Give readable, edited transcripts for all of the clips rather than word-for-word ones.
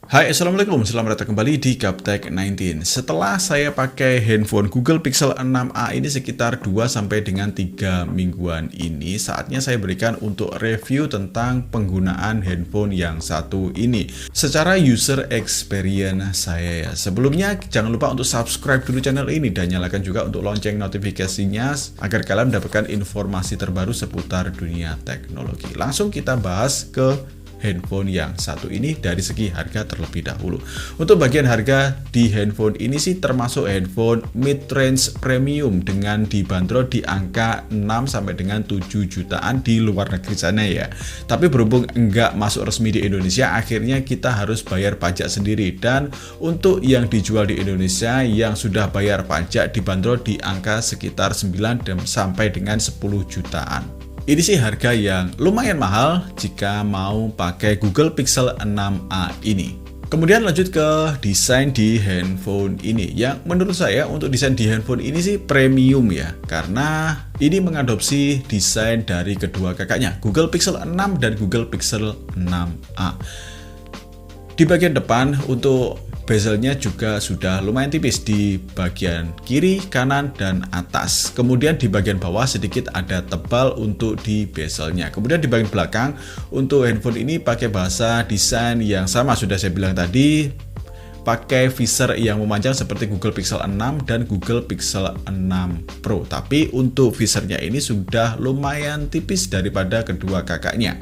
Hai, Assalamualaikum, selamat datang kembali di Gaptek 19. Setelah saya pakai handphone Google Pixel 6a ini sekitar 2 sampai dengan 3 mingguan ini, saatnya saya berikan untuk review tentang penggunaan handphone yang satu ini secara user experience saya ya. Sebelumnya jangan lupa untuk subscribe dulu channel ini dan nyalakan juga untuk lonceng notifikasinya agar kalian mendapatkan informasi terbaru seputar dunia teknologi. Langsung kita bahas ke handphone yang satu ini dari segi harga terlebih dahulu. Untuk bagian harga di handphone ini sih termasuk handphone mid-range premium dengan dibanderol di angka 6 sampai dengan 7 jutaan di luar negeri sana ya. Tapi berhubung enggak masuk resmi di Indonesia, akhirnya kita harus bayar pajak sendiri. Dan untuk yang dijual di Indonesia yang sudah bayar pajak dibanderol di angka sekitar 9 sampai dengan 10 jutaan. Ini sih harga yang lumayan mahal jika mau pakai Google Pixel 6a ini. Kemudian lanjut ke desain di handphone ini. Yang menurut saya untuk desain di handphone ini sih premium ya. Karena ini mengadopsi desain dari kedua kakaknya, Google Pixel 6 dan Google Pixel 6a. Di bagian depan untuk bezelnya juga sudah lumayan tipis di bagian kiri, kanan, dan atas. Kemudian di bagian bawah sedikit ada tebal untuk di bezelnya. Kemudian di bagian belakang untuk handphone ini pakai bahasa desain yang sama, sudah saya bilang tadi, pakai visor yang memanjang seperti Google Pixel 6 dan Google Pixel 6 Pro. Tapi untuk visornya ini sudah lumayan tipis daripada kedua kakaknya.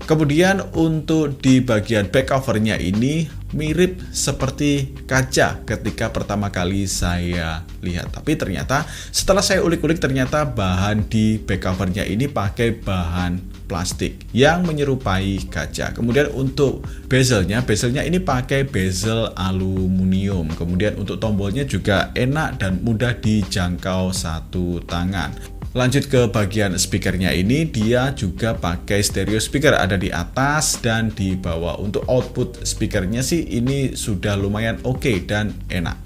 Kemudian untuk di bagian back covernya ini mirip seperti kaca ketika pertama kali saya lihat. Tapi ternyata setelah saya ulik-ulik ternyata bahan di back covernya ini pakai bahan plastik yang menyerupai kaca. Kemudian untuk bezelnya ini pakai bezel aluminium. Kemudian untuk tombolnya juga enak dan mudah dijangkau satu tangan. Lanjut ke bagian speakernya ini, dia juga pakai stereo speaker, ada di atas dan di bawah. Untuk output speakernya sih ini sudah lumayan oke dan enak.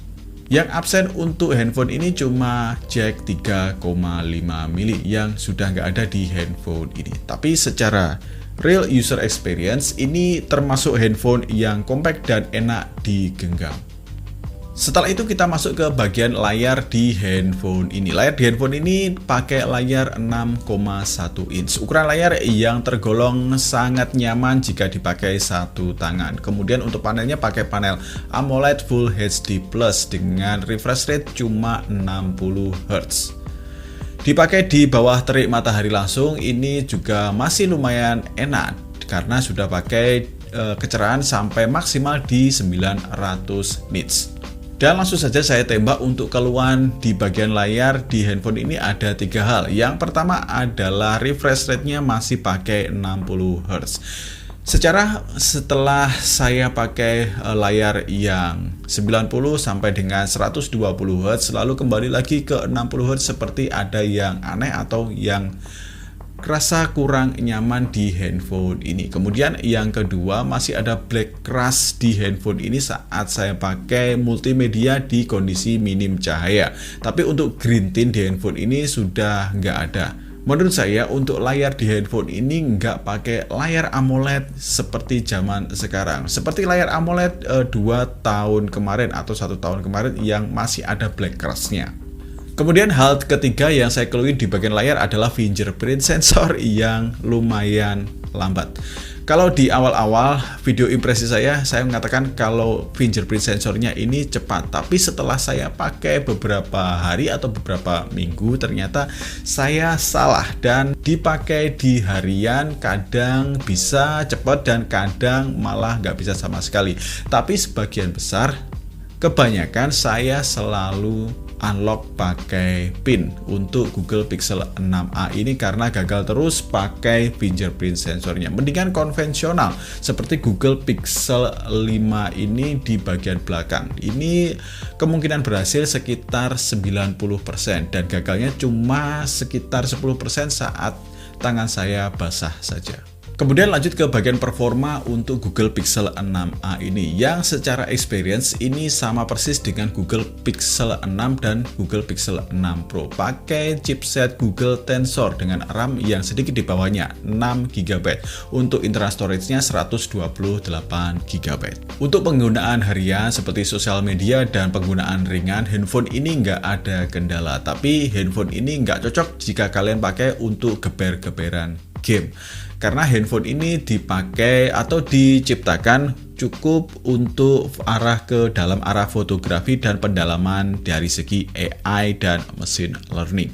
Yang absen untuk handphone ini cuma jack 3,5 mili yang sudah nggak ada di handphone ini. Tapi secara real user experience ini termasuk handphone yang compact dan enak digenggam. Setelah itu kita masuk ke bagian layar di handphone ini. Layar di handphone ini pakai layar 6,1 inch. Ukuran layar yang tergolong sangat nyaman jika dipakai satu tangan. Kemudian untuk panelnya pakai panel AMOLED Full HD Plus dengan refresh rate cuma 60 Hz. Dipakai di bawah terik matahari langsung, ini juga masih lumayan enak karena sudah pakai kecerahan sampai maksimal di 900 nits. Dan langsung saja saya tembak untuk keluhan di bagian layar di handphone ini ada 3 hal. Yang pertama adalah refresh rate-nya masih pakai 60 Hz. Setelah saya pakai layar yang 90 sampai dengan 120 Hz, lalu kembali lagi ke 60 Hz seperti ada yang aneh atau yang rasa kurang nyaman di handphone ini. Kemudian yang kedua, masih ada black crash di handphone ini saat saya pakai multimedia di kondisi minim cahaya. Tapi untuk green tint di handphone ini sudah nggak ada. Menurut saya untuk layar di handphone ini nggak pakai layar AMOLED seperti zaman sekarang. Seperti layar AMOLED 2 tahun kemarin atau 1 tahun kemarin yang masih ada black crash-nya. Kemudian hal ketiga yang saya keluhin di bagian layar adalah fingerprint sensor yang lumayan lambat. Kalau di awal-awal video impresi saya mengatakan kalau fingerprint sensornya ini cepat. Tapi setelah saya pakai beberapa hari atau beberapa minggu, ternyata saya salah. Dan dipakai di harian kadang bisa cepat dan kadang malah nggak bisa sama sekali. Tapi sebagian besar, kebanyakan saya selalu unlock pakai PIN untuk Google Pixel 6a ini karena gagal terus pakai fingerprint sensornya. Mendingan konvensional seperti Google Pixel 5 ini di bagian belakang. Ini kemungkinan berhasil sekitar 90% dan gagalnya cuma sekitar 10% saat tangan saya basah saja. Kemudian lanjut ke bagian performa untuk Google Pixel 6a ini, yang secara experience ini sama persis dengan Google Pixel 6 dan Google Pixel 6 Pro. Pakai chipset Google Tensor dengan RAM yang sedikit di bawahnya, 6 GB. Untuk internal storage-nya 128 GB. Untuk penggunaan harian seperti sosial media dan penggunaan ringan, handphone ini nggak ada kendala. Tapi handphone ini nggak cocok jika kalian pakai untuk geber-geberan game. Karena handphone ini dipakai atau diciptakan cukup untuk dalam arah fotografi dan pendalaman dari segi AI dan machine learning.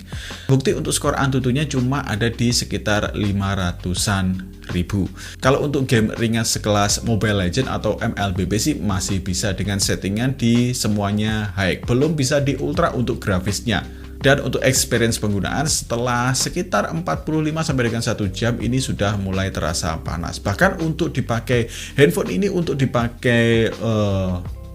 Bukti untuk skor Antutunya cuma ada di sekitar 500-an ribu. Kalau untuk game ringan sekelas Mobile Legends atau MLBB sih masih bisa dengan settingan di semuanya high. Belum bisa di ultra untuk grafisnya. Dan untuk experience penggunaan setelah sekitar 45 sampai dengan 1 jam ini sudah mulai terasa panas. Bahkan untuk dipakai handphone ini untuk dipakai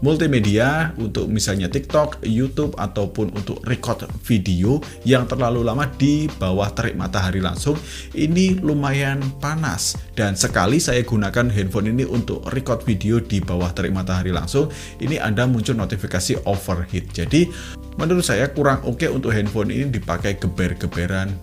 multimedia untuk misalnya TikTok, YouTube ataupun untuk record video yang terlalu lama di bawah terik matahari langsung, ini lumayan panas. Dan sekali saya gunakan handphone ini untuk record video di bawah terik matahari langsung, ini ada muncul notifikasi overheat. Jadi menurut saya kurang oke untuk handphone ini dipakai geber-geberan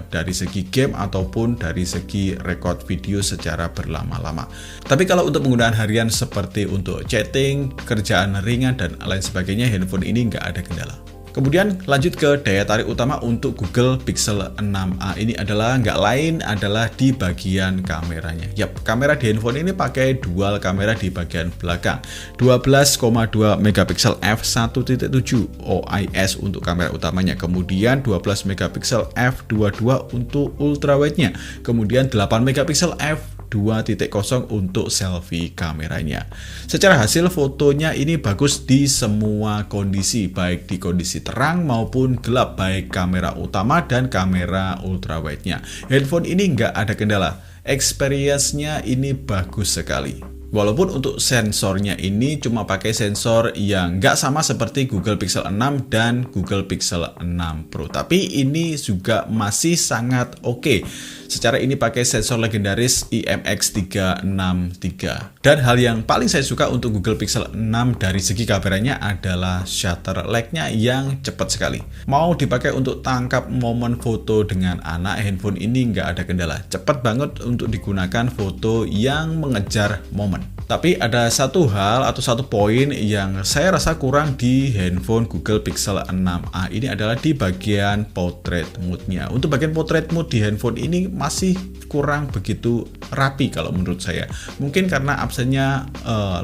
dari segi game ataupun dari segi record video secara berlama-lama. Tapi kalau untuk penggunaan harian seperti untuk chatting, kerjaan ringan dan lain sebagainya, handphone ini nggak ada kendala. Kemudian lanjut ke daya tarik utama untuk Google Pixel 6a ini nggak lain adalah di bagian kameranya. Yap, kamera di handphone ini pakai dual kamera di bagian belakang, 12,2 megapiksel f1.7 OIS untuk kamera utamanya, kemudian 12 megapiksel f22 untuk ultrawide-nya, kemudian 8 megapiksel f2.0 untuk selfie kameranya. Secara hasil fotonya ini bagus di semua kondisi, baik di kondisi terang maupun gelap, baik kamera utama dan kamera ultrawide-nya. Handphone ini nggak ada kendala, experience-nya ini bagus sekali. Walaupun untuk sensornya ini cuma pakai sensor yang nggak sama seperti Google Pixel 6 dan Google Pixel 6 Pro, tapi ini juga masih sangat oke. Secara ini pakai sensor legendaris IMX363. Dan hal yang paling saya suka untuk Google Pixel 6 dari segi kameranya adalah shutter lag-nya yang cepat sekali. Mau dipakai untuk tangkap momen foto dengan anak, handphone ini nggak ada kendala. Cepat banget untuk digunakan foto yang mengejar momen. Tapi ada satu hal atau satu poin yang saya rasa kurang di handphone Google Pixel 6a ini adalah di bagian portrait mode-nya. Untuk bagian portrait mode di handphone ini masih kurang begitu rapi kalau menurut saya. Mungkin karena absennya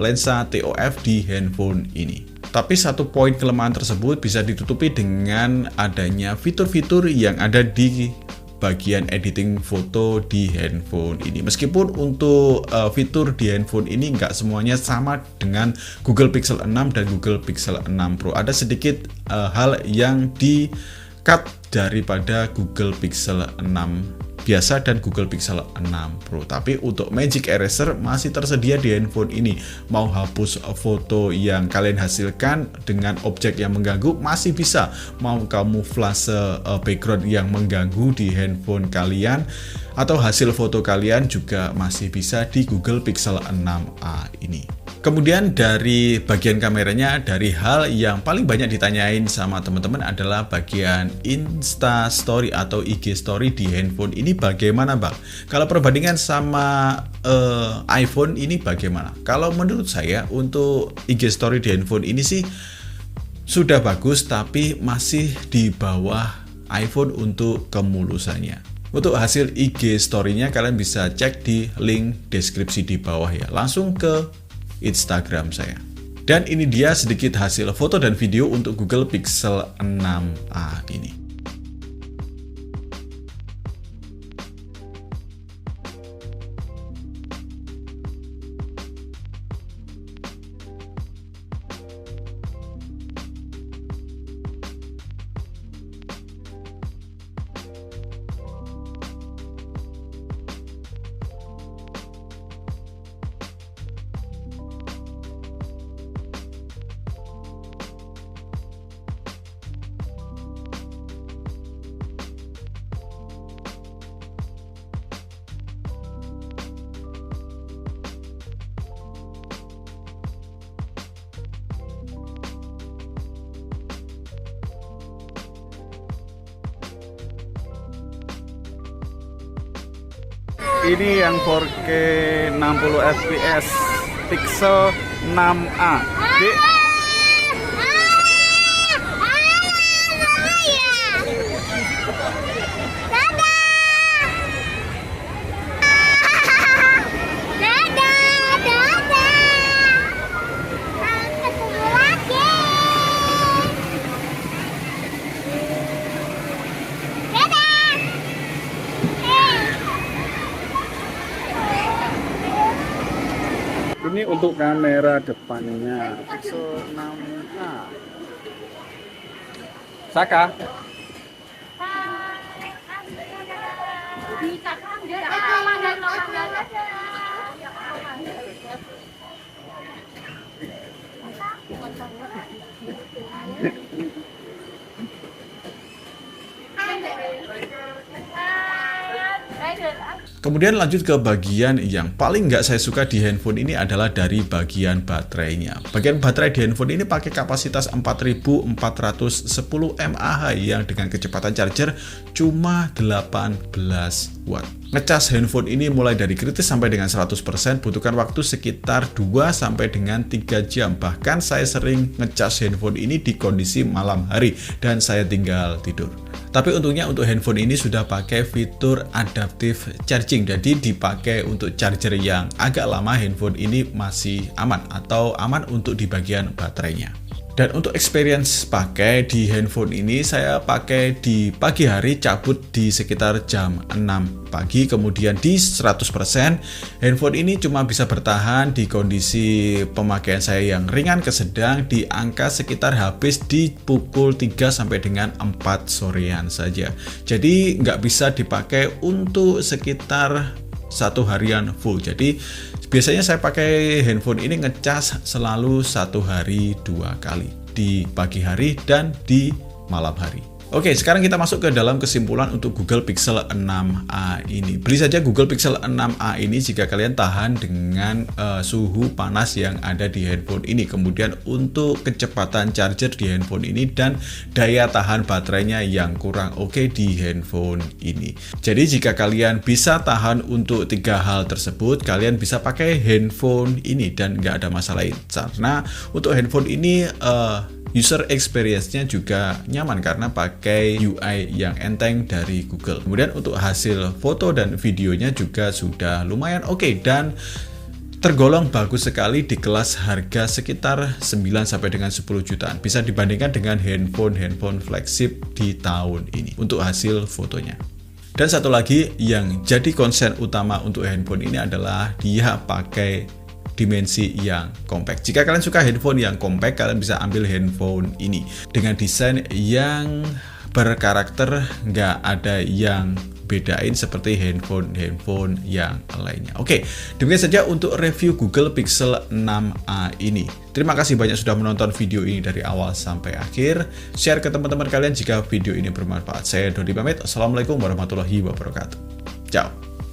lensa TOF di handphone ini. Tapi satu poin kelemahan tersebut bisa ditutupi dengan adanya fitur-fitur yang ada di bagian editing foto di handphone ini. Meskipun untuk fitur di handphone ini nggak semuanya sama dengan Google Pixel 6 dan Google Pixel 6 Pro. Ada sedikit hal yang di-cut daripada Google Pixel 6 biasa dan Google Pixel 6 Pro. Tapi untuk Magic Eraser masih tersedia di handphone ini. Mau hapus foto yang kalian hasilkan dengan objek yang mengganggu masih bisa. Mau kamuflase background yang mengganggu di handphone kalian atau hasil foto kalian juga masih bisa di Google Pixel 6a ini. Kemudian dari bagian kameranya, dari hal yang paling banyak ditanyain sama teman-teman adalah bagian Insta Story atau IG Story di handphone ini bagaimana Bang? Kalau perbandingan sama iPhone ini bagaimana? Kalau menurut saya untuk IG Story di handphone ini sih sudah bagus, tapi masih di bawah iPhone untuk kemulusannya. Untuk hasil IG Story-nya kalian bisa cek di link deskripsi di bawah ya. Langsung ke Instagram saya. Dan ini dia sedikit hasil foto dan video untuk Google Pixel 6a ini. ini yang 4K 60 fps Pixel 6a. Dik. Ini untuk kamera depannya Pixel 6a. Saka. Kemudian lanjut ke bagian yang paling nggak saya suka di handphone ini adalah dari bagian baterainya. Bagian baterai di handphone ini pakai kapasitas 4410 mAh yang dengan kecepatan charger cuma 18 watt. Ngecas handphone ini mulai dari kritis sampai dengan 100% butuhkan waktu sekitar 2 sampai dengan 3 jam. Bahkan saya sering ngecas handphone ini di kondisi malam hari dan saya tinggal tidur. Tapi untungnya untuk handphone ini sudah pakai fitur adaptive charging, jadi dipakai untuk charger yang agak lama handphone ini masih aman atau aman untuk di bagian baterainya. Dan untuk experience pakai di handphone ini saya pakai di pagi hari, cabut di sekitar jam 6 pagi, kemudian di 100% handphone ini cuma bisa bertahan di kondisi pemakaian saya yang ringan ke sedang di angka sekitar habis di pukul 3 sampai dengan 4 sorean saja. Jadi nggak bisa dipakai untuk sekitar 1 harian full. Jadi biasanya saya pakai handphone ini ngecas selalu 1 hari 2 kali, di pagi hari dan di malam hari. Oke, sekarang kita masuk ke dalam kesimpulan untuk Google Pixel 6a ini. Beli saja Google Pixel 6a ini jika kalian tahan dengan suhu panas yang ada di handphone ini. Kemudian untuk kecepatan charger di handphone ini dan daya tahan baterainya yang kurang oke di handphone ini. Jadi jika kalian bisa tahan untuk 3 hal tersebut, kalian bisa pakai handphone ini dan nggak ada masalah lain. Karena untuk handphone ini user experience-nya juga nyaman karena pakai UI yang enteng dari Google. Kemudian untuk hasil foto dan videonya juga sudah lumayan oke dan tergolong bagus sekali di kelas harga sekitar 9 sampai dengan 10 jutaan. Bisa dibandingkan dengan handphone flagship di tahun ini untuk hasil fotonya. Dan satu lagi yang jadi konsen utama untuk handphone ini adalah dia pakai dimensi yang compact. Jika kalian suka handphone yang compact, kalian bisa ambil handphone ini dengan desain yang berkarakter, nggak ada yang bedain seperti handphone yang lainnya. Oke, demikian saja untuk review Google Pixel 6a ini. Terima kasih banyak sudah menonton video ini dari awal sampai akhir. Share ke teman-teman kalian jika video ini bermanfaat. Saya Dodi pamit. Assalamualaikum warahmatullahi wabarakatuh. Ciao.